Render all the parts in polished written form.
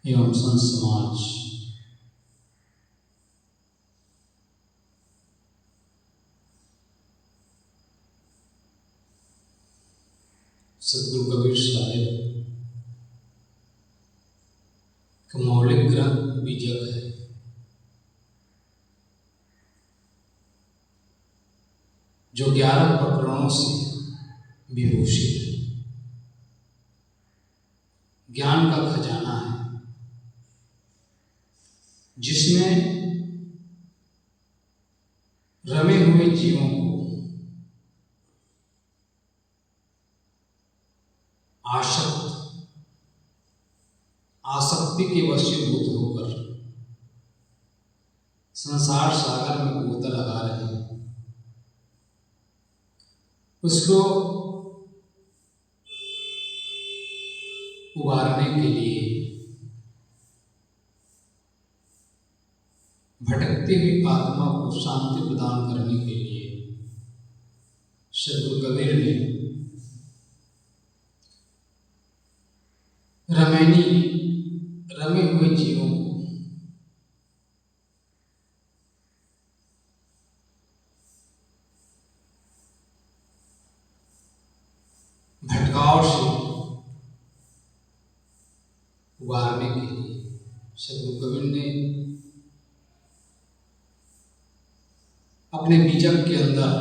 एवं संत समाज सदगुरु कबीर साहिब का मौलिक ग्रंथ बीजक है। जो 11 प्रकरणों से विभूषित है, ज्ञान का खजाना है, जिसमें रमे हुए जीवों को आसक्ति के वशीभूत होकर संसार सागर में गोता लगा रहे हैं, उसको उबारने के लिए, भटकती हुई आत्मा को शांति प्रदान करने के लिए सदगुरु कबीर ने रमे हुए जीवों को भटकाव से उबारने के लिए सदगुरु कबीर ने अपने बीजक के अंदर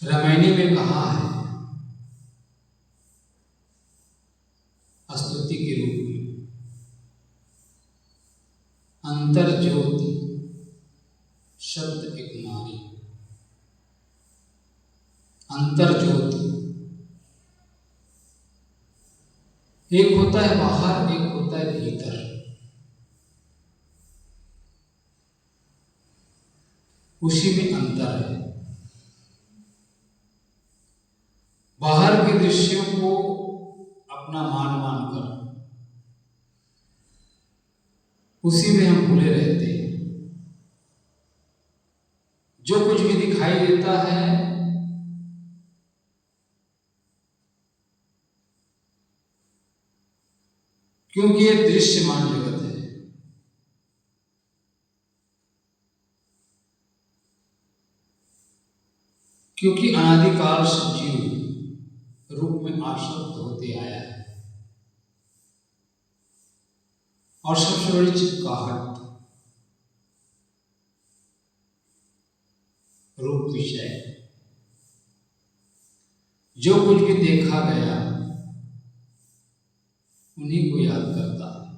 रामायणी में कहा है, स्तुति के रूप में, अंतर ज्योति शब्द एक नारी। अंतर ज्योति एक होता है बाहर, एक होता है भीतर। उसी में अंतर है। बाहर के दृश्यों को अपना मानकर उसी में हम भूले रहते हैं। जो कुछ भी दिखाई देता है क्योंकि ये दृश्यमान जगत है, क्योंकि अनादिकाल से जीव रूप में आसक्त होते आया है। और सबसे बड़ी चिपकाहट रूप विषय, जो कुछ भी देखा गया उन्हीं को याद करता है।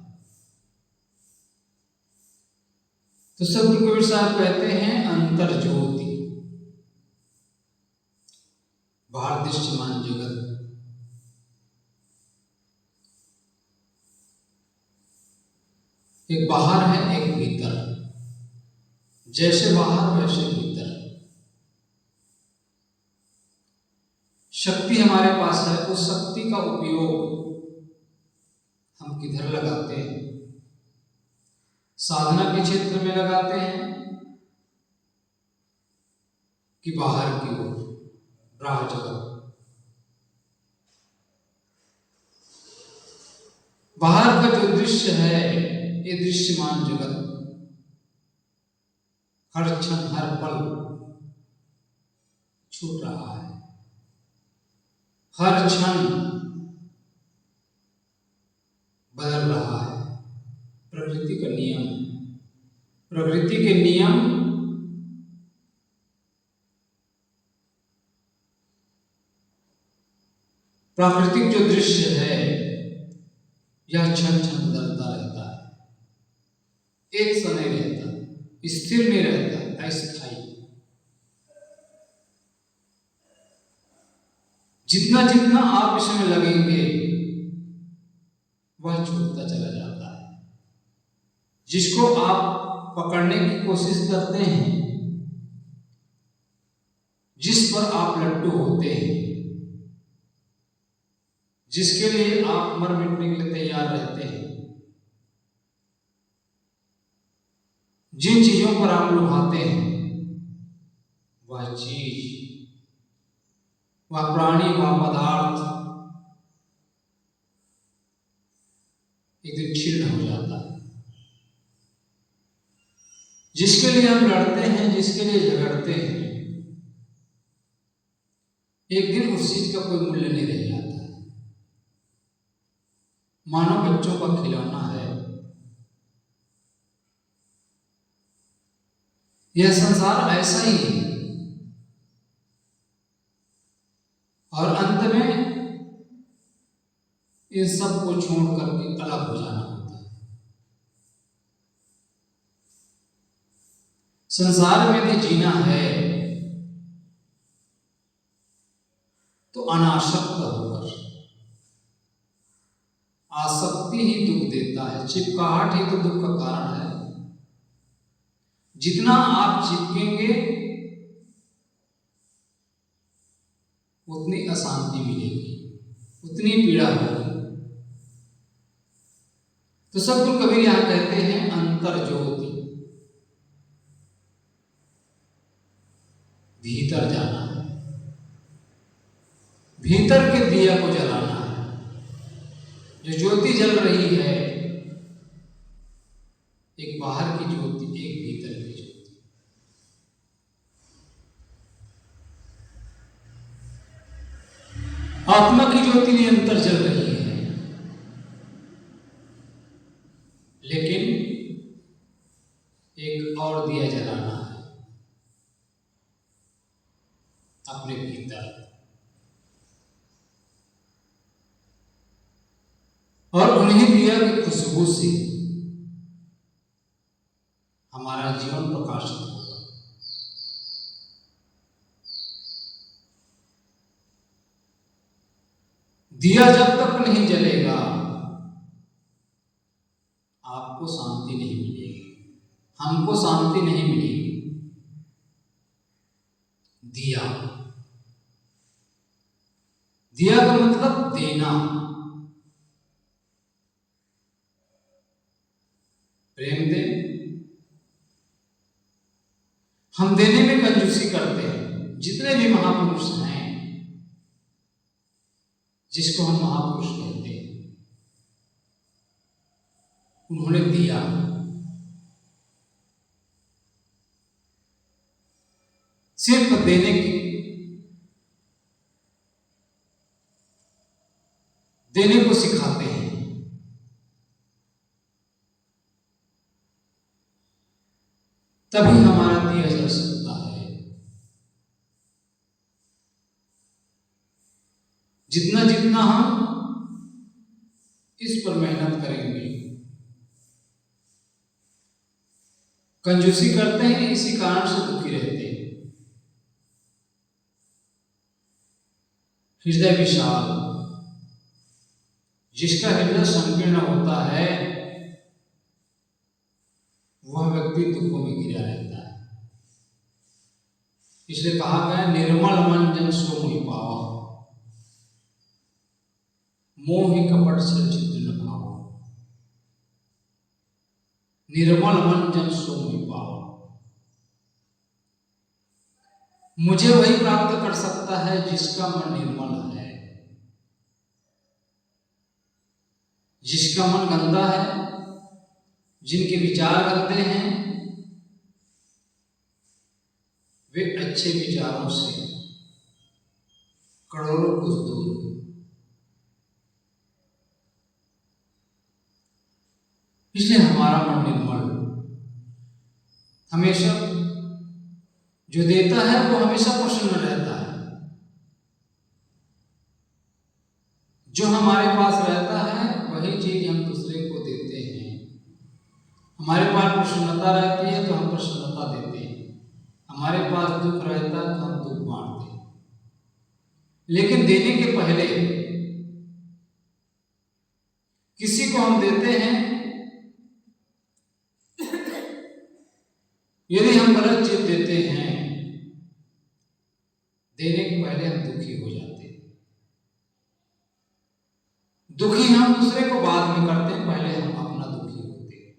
तो सदगुरु कबीर साहब कहते हैं अंतर ज्योति, बाहर दृश्यमान जगत, एक बाहर है एक भीतर। जैसे बाहर वैसे भीतर। शक्ति हमारे पास है, उस शक्ति का उपयोग हम किधर लगाते हैं? साधना के क्षेत्र में लगाते हैं कि बाहर की ओर, बाह्य जगत? बाहर का जो दृश्य है, ये दृश्यमान जगत हर क्षण हर पल छूट रहा है। हर क्षण बदल रहा है। प्रकृति का नियम, प्रकृति के नियम प्राकृतिक जो दृश्य है यह क्षण क्षण बदलता रहता है। एक सा नहीं रहता, स्थिर नहीं रहता, अस्थायी। जितना जितना आप इसमें लगेंगे वह छूटता चला जाता है। जिसको आप पकड़ने की कोशिश करते हैं, जिस पर आप लट्टू होते हैं, जिसके लिए आप मर मिटने के लिए तैयार रहते हैं, जिन चीजों पर आप लुभाते हैं, वह चीज, वह प्राणी, वह पदार्थ जिसके लिए हम लड़ते हैं, जिसके लिए झगड़ते हैं, एक दिन उस चीज का कोई मूल्य नहीं रह जाता है। मानो बच्चों का खिलौना है, यह संसार ऐसा ही है और अंत में इन सब को छोड़ करके अलग हो जाना होता है। संसार में यदि जीना है तो अनासक्त होकर। आसक्ति ही दुख देता है, चिपकाहट ही तो दुख का कारण है। जितना आप चिपकेंगे उतनी अशांति मिलेगी, उतनी पीड़ा होगी। तो सतगुरु कबीर यहां कहते हैं अंतर ज्योति, भीतर जाना है, भीतर के दिया को जलाना है। जो ज्योति जल रही है, एक बाहर की ज्योति, एक भीतर की ज्योति। आत्मा की ज्योति निरंतर जल रही है, लेकिन एक और दिया जलाना है अपने भीतर। और उन्हीं दिया की खुशबू से हमारा जीवन प्रकाशित होगा। दिया जब तक नहीं जलेगा आपको शांति नहीं मिलेगी, हमको शांति नहीं मिलेगी। दिया, दिया का मतलब देना, प्रेम दे। हम देने में कंजूसी करते हैं। जितने भी महापुरुष हैं, जिसको हम महापुरुष कहते हैं, उन्होंने दिया। सिर्फ देने को सिखाते हैं। तभी हमारा दिया जल सकता है। जितना जितना हम इस पर मेहनत करेंगे, कंजूसी करते हैं, इसी कारण से दुखी रहते हैं। हृदय विशाल, जिसका हृदय संकीर्ण होता है वह व्यक्ति दुखों में घिरा रहता है। इसलिए कहा गया निर्मल मन जन सो मोहि पावा, मोहि कपट छल छिद्र न भावा। निर्मल मन जन सो मोहि पावा, मुझे वही प्राप्त कर सकता है जिसका मन निर्मल है। जिसका मन गंदा है, जिनके विचार गंदे हैं, वे अच्छे विचारों से करोड़ों कुछ दूर। इसलिए हमारा मन निर्मल, हमेशा जो देता है वो हमेशा प्रसन्न रहता है। जो हमारे पास रहता है वही चीज हम दूसरे को देते हैं। हमारे पास प्रसन्नता रहती है तो हम प्रसन्नता देते हैं, हमारे पास दुख रहता है तो हम दुख बांटते हैं। लेकिन देने के पहले किसी को हम देते हैं, यदि हम गलत चीज देते हैं, देने के पहले हम दुखी हो जाते हैं। दुखी हम दूसरे को बाद में करते हैं, पहले हम अपना दुखी होते हैं।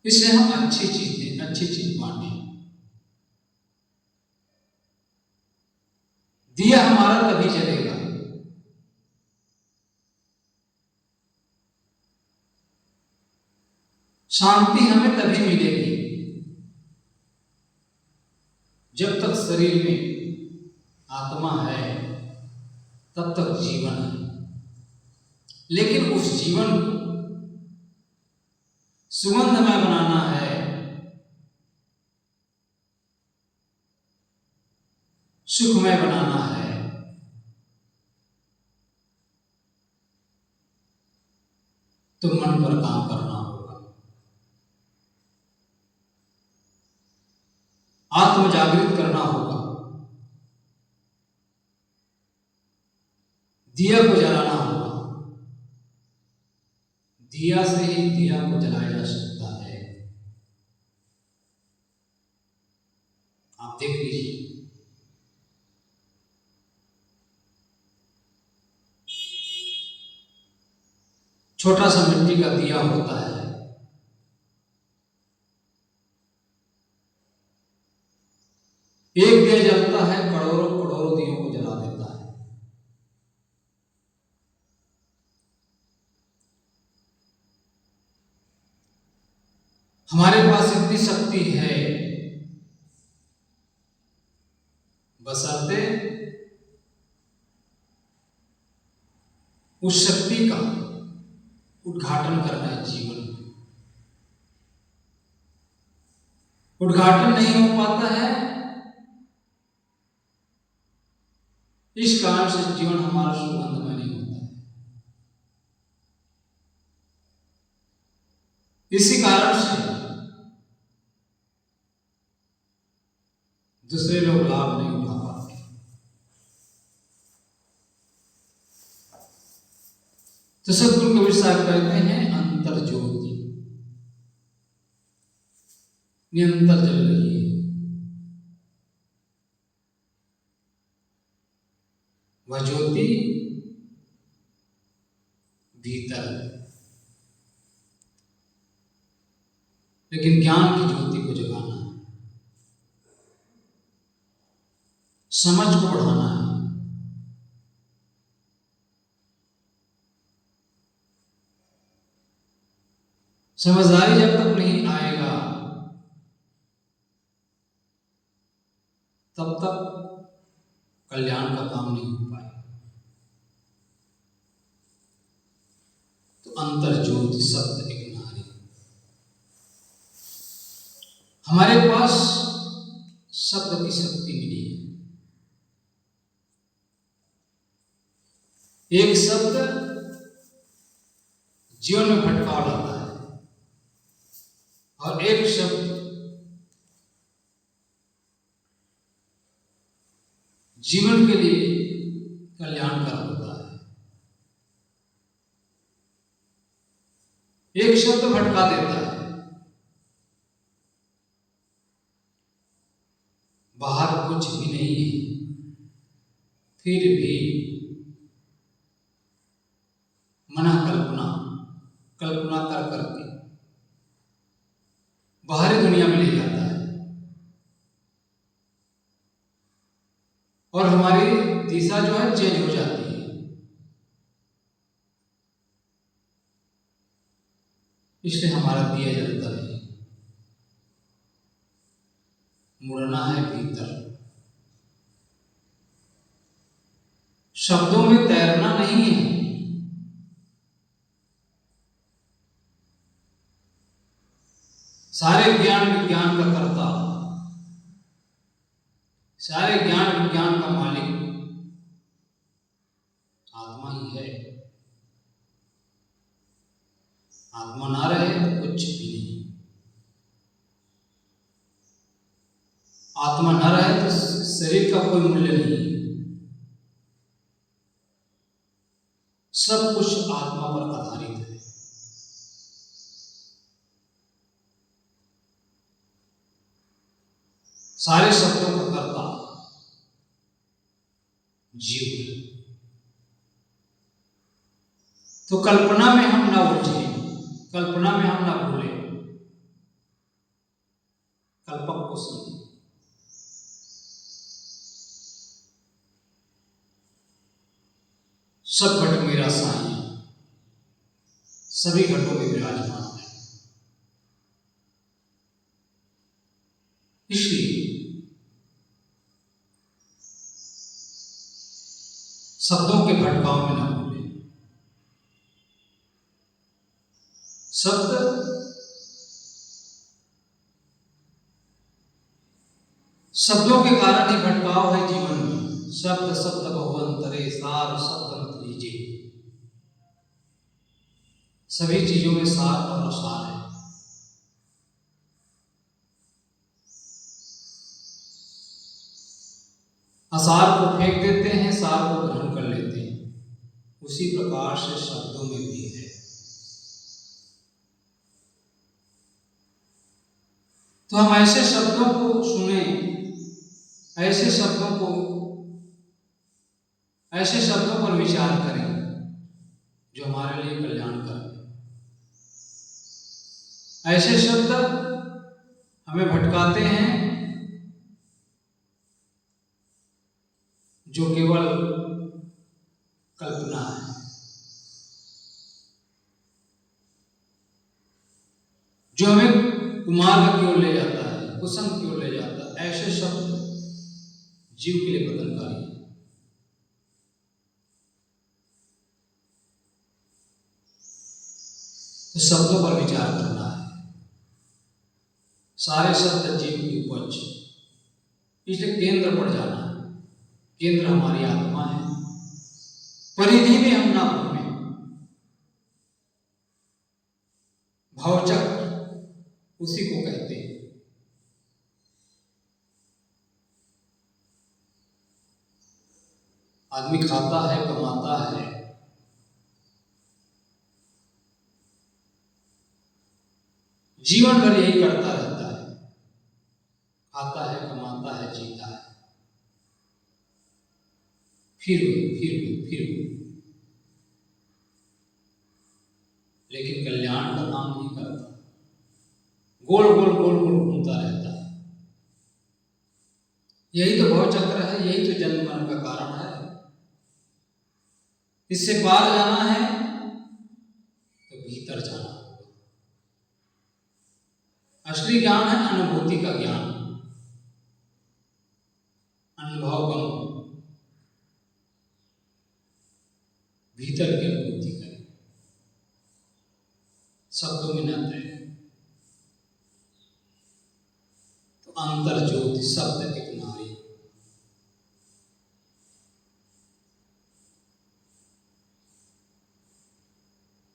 इसलिए हम अच्छी चीज दें, अच्छी चीज बांटें। दिया हमारा तभी जलेगा। शांति हमें तभी मिलेगी जब तक शरीर में आत्मा है, तब तक जीवन है। लेकिन उस जीवन को सुगंधमय बनाना है, सुखमय बनाना है, तो मन पर काम करना होगा, आत्म जागृत करना होगा, दिया को जलाना होगा। दिया से ही दिया को जलाया जा सकता है। आप देख लीजिए, छोटा सा मिट्टी का दिया होता है, एक दिया जलता है, करोड़ों करोड़ों दियों को जला देता है। हमारे पास इतनी शक्ति है, बशर्ते उस शक्ति का उद्घाटन करना है जीवन में। उद्घाटन नहीं हो पाता है, इस कारण से जीवन हमारा सुगंधमय नहीं होता है। इसी कारण से दूसरे लोग लाभ नहीं उठा पाते। तो सदगुरु कबीर साहब कहते हैं, अंतर ज्योति निरंतर जल रही है, वह ज्योति भीतर है। लेकिन ज्ञान की ज्योति को जगाना है, समझ को बढ़ाना है, समझदारी जब तक नहीं आएगा तब तक कल्याण का काम नहीं हो पाएगा। तो अंतर ज्योति शब्द एक नारी, हमारे पास शब्द की शक्ति मिली है। एक शब्द जीवन में भटकाव लाता है और एक शब्द जीवन के लिए कल्याणकर होता है। एक शब्द भटका देता है, बाहर कुछ भी नहीं है, फिर भी मना कल्पना कर करके बाहरी दुनिया में ले जाता है और हमारी दिशा जो है चेंज हो जाती है। इसलिए हमारा दिया जलता नहीं, मुड़ना है भीतर। शब्दों में तैरना नहीं है, सारे ज्ञान विज्ञान का कर्ता, सारे ज्ञान विज्ञान का मालिक आत्मा ही है। आत्मा ना रहे तो कुछ भी नहीं, आत्मा ना रहे तो शरीर का कोई मूल्य नहीं। सब कुछ आत्मा पर आधारित है। सारे शब्दों का कर्ता जीव है। तो कल्पना में हम ना उलझे, कल्पना में हम ना भूले, कल्पक को समझे। सब घट मेरा साईं, सभी घटों में विराजमान है। शब्दों के भटकाव में न भूले। शब्दों के कारण ही भटकाव है जीवन में। शब्द शब्द बहुअंतरे, सार शब्द मत लीजिए। सभी चीजों में सार और असार है। असार को फेंक देते हैं, सार को ग्रहण कर लेते हैं। उसी प्रकार से शब्दों में भी है। तो हम ऐसे शब्दों को सुने, ऐसे शब्दों पर विचार करें जो हमारे लिए कल्याणकारी। ऐसे शब्द हमें भटकाते हैं जो केवल कल्पना है, जो हमें कुमार्ग की ओर ले जाता है, कुसंग की ओर ले जाता है। ऐसे शब्द जीव के लिए बंधनकारी है। तो शब्दों पर विचार करना है। सारे शब्द जीव की उपज, इसलिए केंद्र पर जाना है। केंद्र हमारी आत्मा है। परिधि में हम ना घूमें। भावचक्र उसी को कहते हैं। आदमी खाता है, कमाता है, जीवन भर यही करता रहता है। खाता है, कमाता है, जीता है, फिर लेकिन कल्याण का काम नहीं करता। गोल गोल घूमता रहता है। यही तो भवचक्र है, यही तो जन्म मरण का कारण है। इससे पार जाना है तो भीतर जाना होगा। असली ज्ञान है अनुभूति का ज्ञान, अनुभवगम, भीतर की अनुभूति करें, शब्दों में न तय। तो अंतर ज्योति शब्द एक नारी।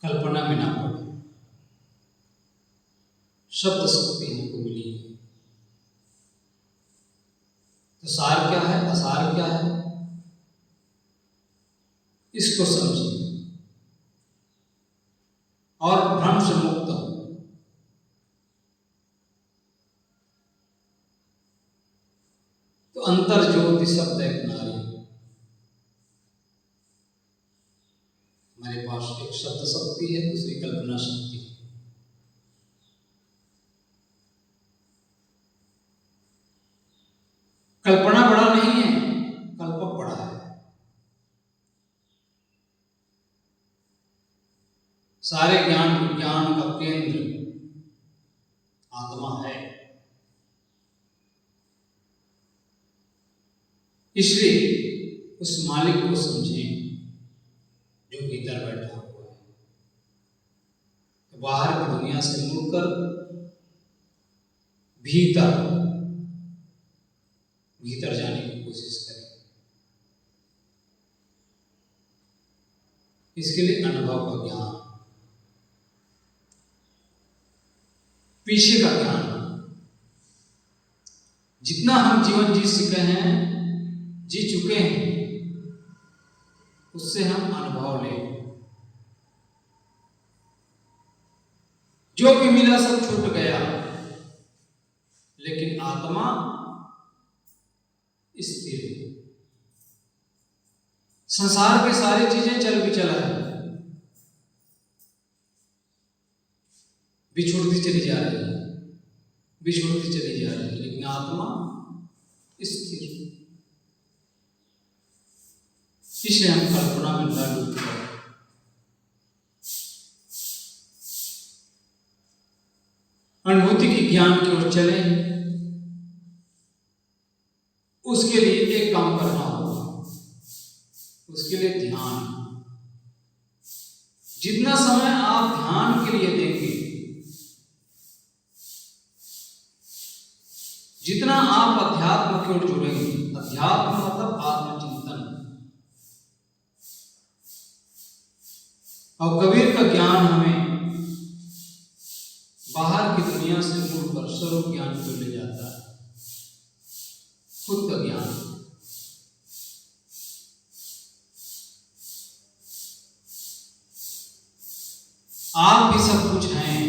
कल्पना में ना पड़े। शब्द शक्ति हमको मिली है। तो सार क्या है, असार क्या है, इसको समझिए और भ्रम से मुक्त हो। तो अंतर ज्योति शब्द एक नारी। हमारे पास एक शब्द शक्ति है, दूसरी कल्पना शक्ति है। कल्पना बड़ा नहीं है, कल्पक बड़ा है। सारे ज्ञान विज्ञान का केंद्र आत्मा है। इसलिए उस मालिक को समझें जो भीतर बैठा हुआ है। तो बाहर की दुनिया से मुड़कर भीतर जाने की कोशिश करें। इसके लिए अनुभव का ज्ञान, पीछे का ज्ञान। जितना हम जीवन जी चुके हैं, उससे हम अनुभव लें। जो भी मिला सब छूट गया, लेकिन आत्मा स्थिर है। संसार की सारी चीजें चल विचल है, बिछुड़ती चली जा रही है, लेकिन आत्मा स्थिर। इसलिए हम कल्पना में न डूबकर अनुभूति की ज्ञान की ओर चले। उसके लिए एक काम करना होगा, उसके लिए ध्यान। जितना समय आप ध्यान के लिए देंगे, जितना आप अध्यात्म की ओर जुड़ेंगे, अध्यात्म मतलब आत्मचिंतन, और कबीर का ज्ञान हमें बाहर की दुनिया से मुड़कर स्वरूप ज्ञान को ले जाता है, खुद का ज्ञान। आप भी सब कुछ हैं,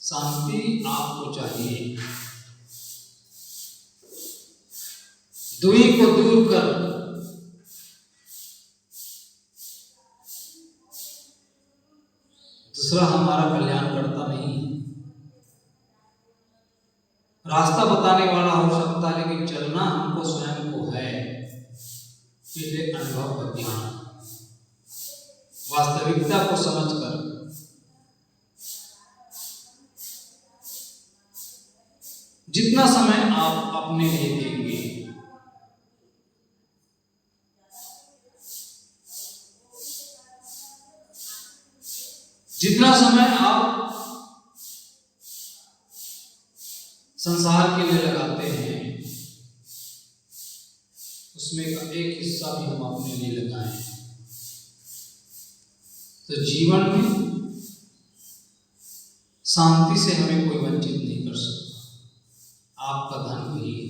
शांति आपको चाहिए। दुई को दूर कर दूसरा हमारा कल्याण करता नहीं। रास्ता बताने वाला हो सकता है, लेकिन चलना हमको स्वयं को है। इसलिए अनुभव का ज्ञान, वास्तविकता को समझकर जितना समय आप अपने लिए देंगे, जितना समय आप संसार के लिए लगाते हैं, उसमें का एक हिस्सा भी हम अपने लिए लगाएं, तो जीवन में शांति से हमें कोई वंचित नहीं कर सकता। आपका धन वही है।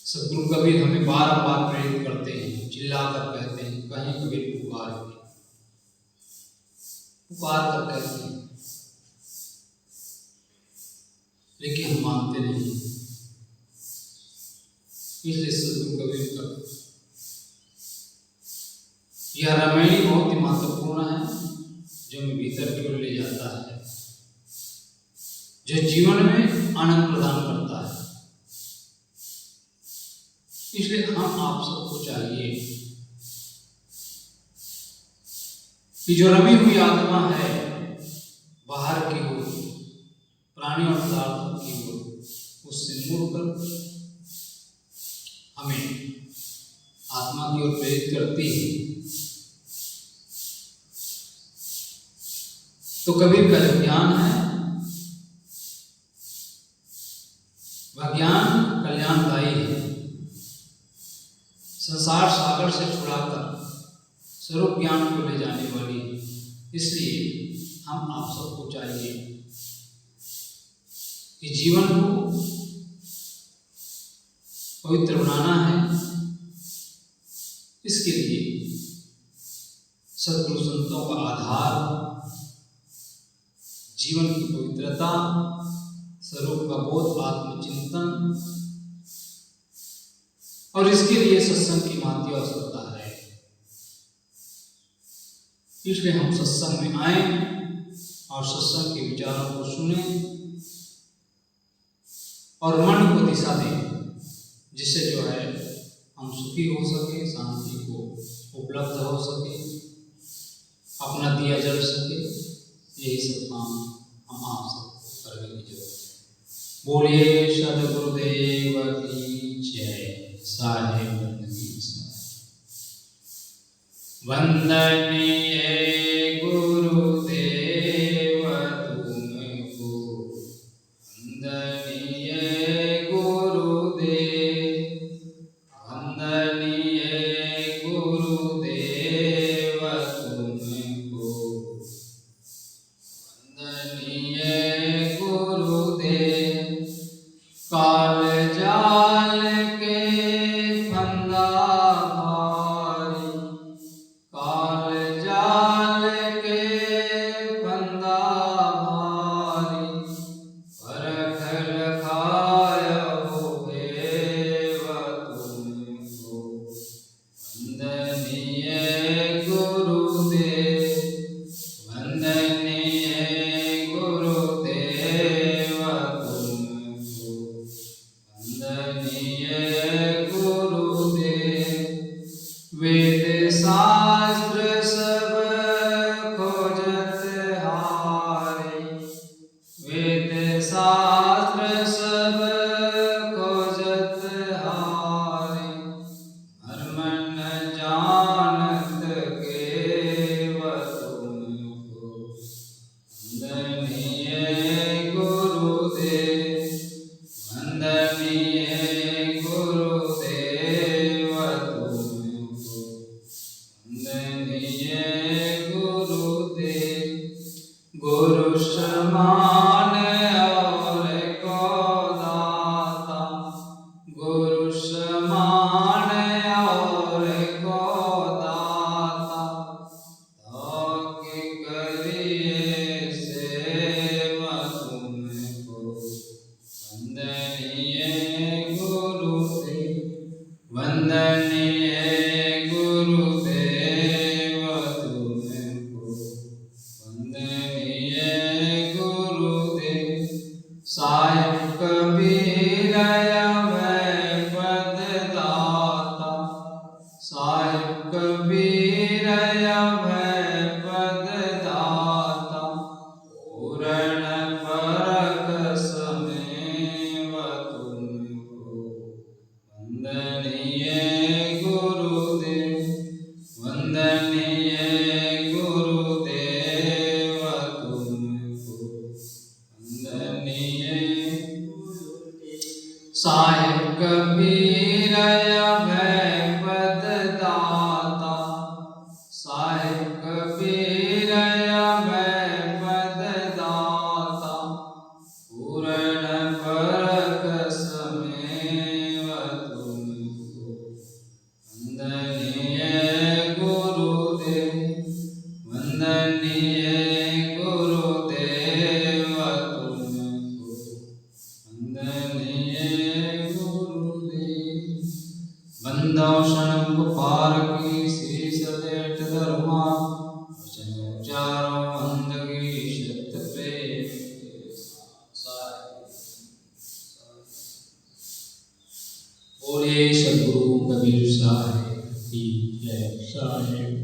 सद्गुरु कबीर हमें बार बार प्रेरित करते हैं, चिल्लाकर कहते हैं, कहीं कबीर पुकार कर कहते हैं, लेकिन हम मानते नहीं। इसलिए सद्गुरु कबीर का यह रामायणी बहुत ही महत्वपूर्ण है, जो हमें भीतर की ओर ले जाता है, जो जीवन में आनंद प्रदान करता है। इसलिए हम आप सबको चाहिए कि जो रमी हुई आत्मा है बाहर की ओर, प्राणी और पदार्थों की ओर, उससे मुड़कर हमें आत्मा की ओर प्रेरित करती है। तो कबीर का जो ज्ञान है, वह ज्ञान कल्याणदायी है। संसार सागर से छुड़ाकर स्वरूप ज्ञान को ले जाने वाली है। इसलिए हम आप सबको चाहिए कि जीवन को पवित्र बनाना है। इसके लिए सद्गुरु संतों का आधार जीवन की पवित्रता, स्वरूप का बोध, आत्मचिंतन, और इसके लिए सत्संग की महती आवश्यकता है। इसलिए हम सत्संग में आए और सत्संग के विचारों को सुने और मन को दिशा दें, जिससे जो है हम सुखी हो सके, शांति को उपलब्ध हो सके, अपना दिया जल सके। यही सब काम हम आप सबको करने की जरूरत है। बोलिए सद्गुरुदेव की जय। साहेब वंदनीय गुरुदेव तुमको, वंदनीय गुरुदेव, वंदनीय गुरुदेव तुमको, वंदनीय गुरुदेव। काल जाल के फंदा भारी, काल जाल के फंदा भारी, परख लखायो देव तुमको, वंदनीय गुरुदेव, वंदनीय गुरुदेव तुमको, वंदनीय गुरुदेव। वेद शास्त्र सब खोजत हारे, वेद शास्त्र सब खोजत साहिब कबीर अभय पद दाता, साहिब कबीर अभय पद दाता, पूर्ण परक समेव तुमको, वंदनीय गुरुदेव, वंदनीय गुरुदेव तुमको, वंदनीय। साहिब कबीर अभय पद दाता, साहिब कबीर अभय पद दाता, पूर्ण परक समेव तुमको, वंदनीय गुरुदेव, वंदनीय गुरुदेव तुमको, वंदनीय गुरुदेव। बंदो शरण पार की श्री सदेट धर्मा, वचन उच्चारो बंदगी शत प्रेम के साथ। बोले सद्गुरु कबीर साहिब की जय। साहिब